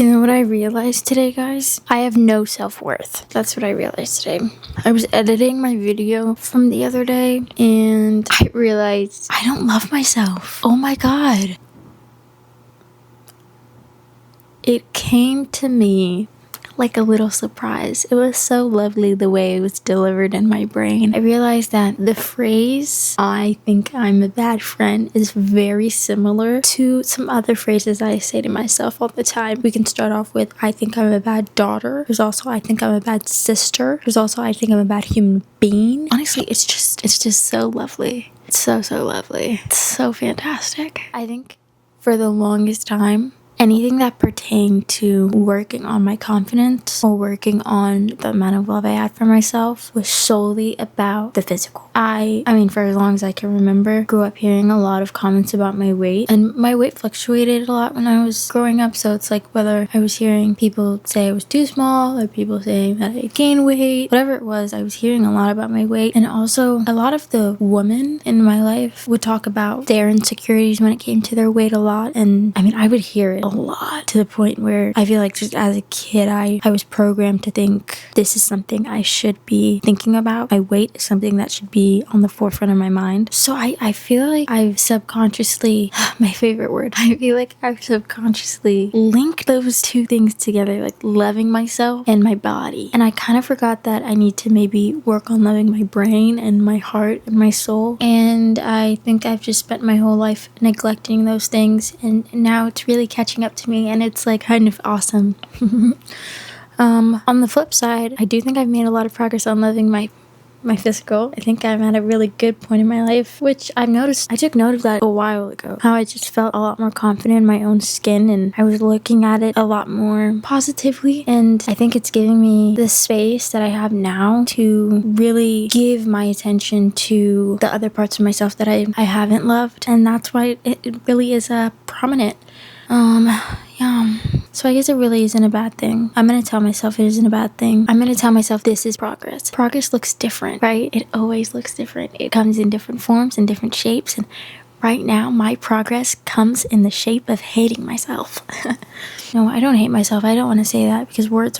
You know what I realized today, guys? I have no self-worth. That's what I realized today. I was editing my video from the other day and I realized I don't love myself. Oh my god. It came to me like a little surprise. It was so lovely the way it was delivered in my brain. I realized that the phrase, "I think I'm a bad friend," is very similar to some other phrases I say to myself all the time. We can start off with, "I think I'm a bad daughter." There's also, "I think I'm a bad sister." There's also, "I think I'm a bad human being." Honestly, it's just so lovely. It's so lovely. It's so fantastic. I think for the longest time, anything that pertained to working on my confidence or working on the amount of love I had for myself was solely about the physical. I mean, for as long as I can remember, grew up hearing a lot of comments about my weight, and my weight fluctuated a lot when I was growing up. So it's like whether I was hearing people say I was too small or people saying that I gained weight, whatever it was, I was hearing a lot about my weight. And also a lot of the women in my life would talk about their insecurities when it came to their weight a lot. And I mean, I would hear it a lot to the point where I feel like just as a kid, I was programmed to think this is something I should be thinking about. My weight is something that should be on the forefront of my mind. So I feel like I've subconsciously, my favorite word, I feel like I've subconsciously linked those two things together, like loving myself and my body. And I kind of forgot that I need to maybe work on loving my brain and my heart and my soul. And I think I've just spent my whole life neglecting those things, and now it's really catching up to me, and it's like kind of awesome. On the flip side, I do think I've made a lot of progress on loving my physical. I think I'm at a really good point in my life, which I've noticed. I took note of that a while ago, how I just felt a lot more confident in my own skin, and I was looking at it a lot more positively. And I think it's giving me the space that I have now to really give my attention to the other parts of myself that I haven't loved, and that's why it really is prominent. Yeah. So I guess it really isn't a bad thing. I'm gonna tell myself it isn't a bad thing. I'm gonna tell myself this is progress. Progress looks different, right? It always looks different. It comes in different forms and different shapes, and right now my progress comes in the shape of hating myself. No, I don't hate myself. I don't want to say that because words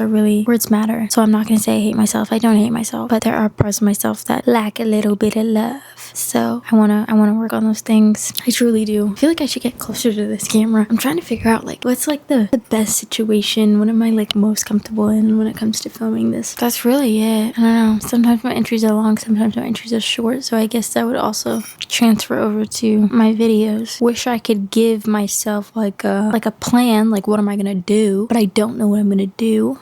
matter. So I'm not going to say I hate myself. I don't hate myself, but there are parts of myself that lack a little bit of love. So I want to work on those things. I truly do. I feel like I should get closer to this camera. I'm trying to figure out like what's like the best situation. What am I like most comfortable in when it comes to filming this? That's really it. I don't know. Sometimes my entries are long, sometimes my entries are short. So I guess that would also transfer over to my videos. Wish I could give myself like a plan, like what am I gonna do, but I don't know what I'm gonna do.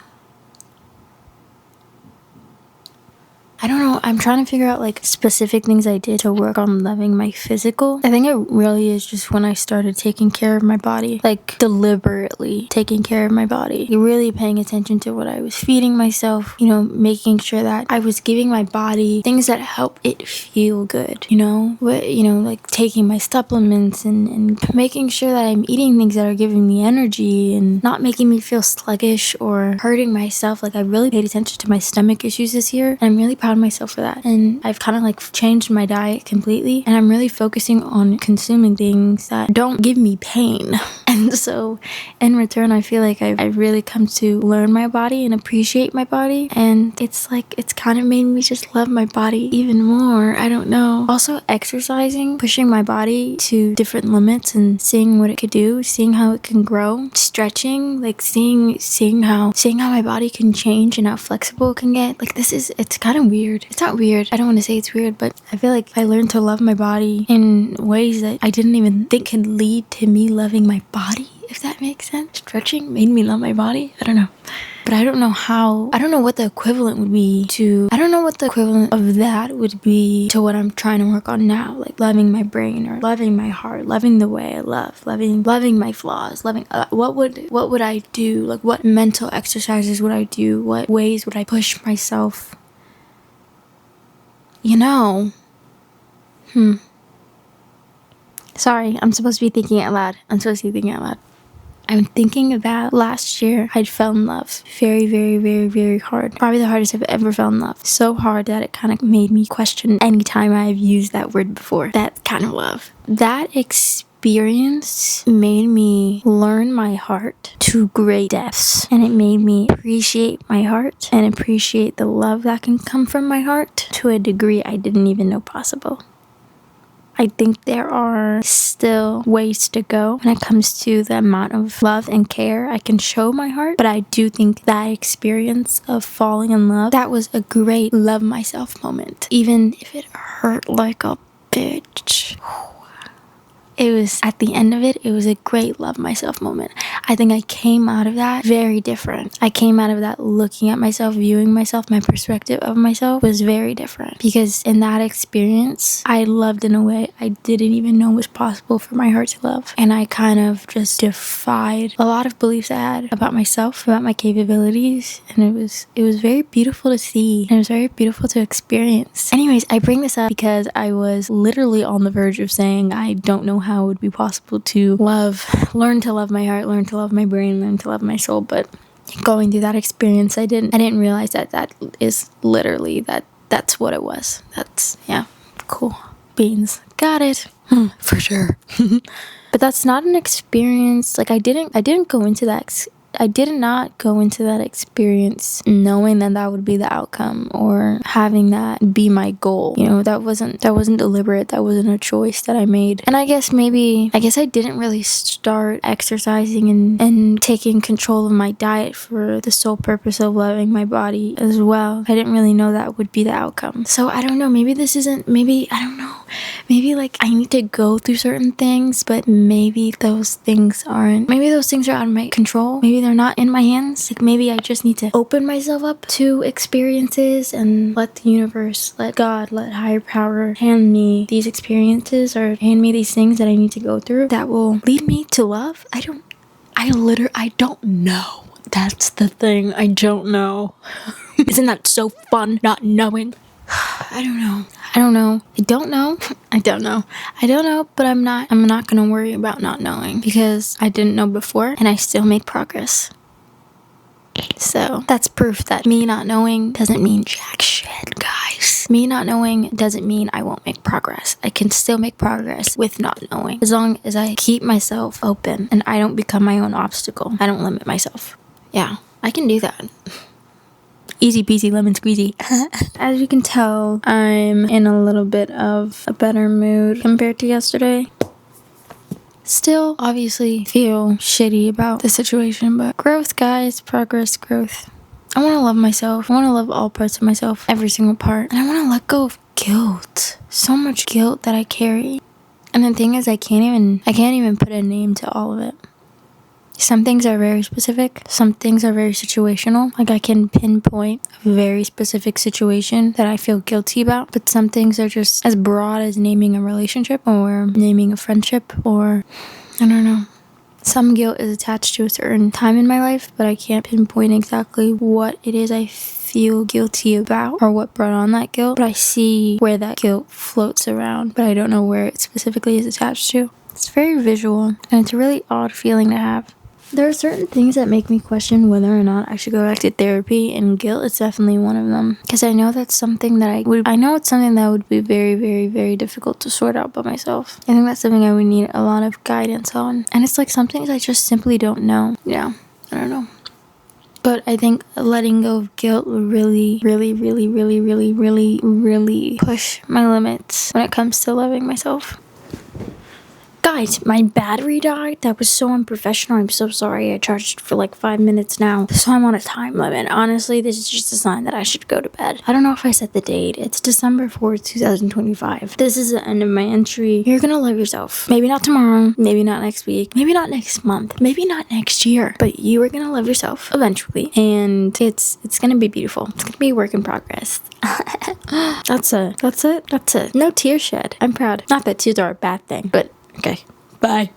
I don't know. I'm trying to figure out like specific things I did to work on loving my physical. I think it really is just when I started taking care of my body, like deliberately taking care of my body, really paying attention to what I was feeding myself, you know, making sure that I was giving my body things that help it feel good, you know, like taking my supplements and making sure that I'm eating things that are giving me energy and not making me feel sluggish or hurting myself. Like I really paid attention to my stomach issues this year, and I'm really proud of myself for that. And I've kind of like changed my diet completely, and I'm really focusing on consuming things that don't give me pain. And so in return, I feel like I've really come to learn my body and appreciate my body, and it's like it's kind of made me just love my body even more. I don't know. Also exercising, pushing my body to different limits and seeing what it could do, seeing how it can grow, stretching, like seeing how my body can change and how flexible it can get. Like it's kind of weird. It's not weird. I don't want to say it's weird, but I feel like I learned to love my body in ways that I didn't even think could lead to me loving my body, if that makes sense. Stretching made me love my body. I don't know. But I don't know what the equivalent would be to, I don't know what the equivalent of that would be to what I'm trying to work on now, like loving my brain or loving my heart, loving the way I love, loving my flaws, loving, what would I do? Like what mental exercises would I do? What ways would I push myself? You know, Sorry, I'm supposed to be thinking out loud. I'm thinking about last year I'd fell in love very, very, very, very hard. Probably the hardest I've ever fell in love. So hard that it kind of made me question any time I've used that word before. That kind of love. That experience experience made me learn my heart to great depths, and it made me appreciate my heart and appreciate the love that can come from my heart to a degree I didn't even know possible. I think there are still ways to go when it comes to the amount of love and care I can show my heart, but I do think that experience of falling in love, that was a great love myself moment, even if it hurt like a bitch. It was, at the end of it, it was a great love myself moment. I think I came out of that very different. I came out of that looking at myself, viewing myself, my perspective of myself was very different. Because in that experience, I loved in a way I didn't even know was possible for my heart to love. And I kind of just defied a lot of beliefs I had about myself, about my capabilities. And it was very beautiful to see. And it was very beautiful to experience. Anyways, I bring this up because I was literally on the verge of saying I don't know how it would be possible to learn to love my heart, learn to love my brain, learn to love my soul. But going through that experience, I didn't realize that is literally that's what it was. That's, yeah, cool beans, got it. For sure. But that's not an experience. Like I didn't go into that I did not go into that experience knowing that would be the outcome or having that be my goal. You know, that wasn't deliberate. That wasn't a choice that I made. And I guess I didn't really start exercising and taking control of my diet for the sole purpose of loving my body as well. I didn't really know that would be the outcome. So I don't know, maybe I don't know. Maybe like I need to go through certain things, but maybe those things are out of my control. Maybe they're not in my hands. Like maybe I just need to open myself up to experiences and let the universe, let God, let higher power hand me these experiences or hand me these things that I need to go through that will lead me to love. I don't know. That's the thing. I don't know. Isn't that so fun not knowing? I don't know, but I'm not gonna worry about not knowing because I didn't know before and I still make progress. So that's proof that me not knowing doesn't mean jack shit, guys. Me not knowing doesn't mean I won't make progress. I can still make progress with not knowing as long as I keep myself open and I don't become my own obstacle. I don't limit myself. Yeah, I can do that. Easy peasy lemon squeezy. As you can tell, I'm in a little bit of a better mood compared to yesterday. Still, obviously, feel shitty about the situation, but growth, guys, progress, growth. I want to love myself. I want to love all parts of myself, every single part. And I want to let go of guilt. So much guilt that I carry. And the thing is, I can't even put a name to all of it. Some things are very specific. Some things are very situational. Like I can pinpoint a very specific situation that I feel guilty about. But some things are just as broad as naming a relationship or naming a friendship or, I don't know. Some guilt is attached to a certain time in my life, but I can't pinpoint exactly what it is I feel guilty about or what brought on that guilt. But I see where that guilt floats around, but I don't know where it specifically is attached to. It's very visual, and it's a really odd feeling to have. There are certain things that make me question whether or not I should go back to therapy, and guilt is definitely one of them. Because I know that's something that it's something that would be very, very, very difficult to sort out by myself. I think that's something I would need a lot of guidance on. And it's like some things I just simply don't know. Yeah, I don't know. But I think letting go of guilt will really, really, really, really, really, really, really push my limits when it comes to loving myself. Guys, my battery died. That was so unprofessional. I'm so sorry. I charged for like 5 minutes now. So I'm on a time limit. Honestly, this is just a sign that I should go to bed. I don't know if I set the date. It's December 4th, 2025. This is the end of my entry. You're gonna love yourself. Maybe not tomorrow. Maybe not next week. Maybe not next month. Maybe not next year. But you are gonna love yourself eventually. And it's gonna be beautiful. It's gonna be a work in progress. That's it. No tears shed. I'm proud. Not that tears are a bad thing, but okay. Bye.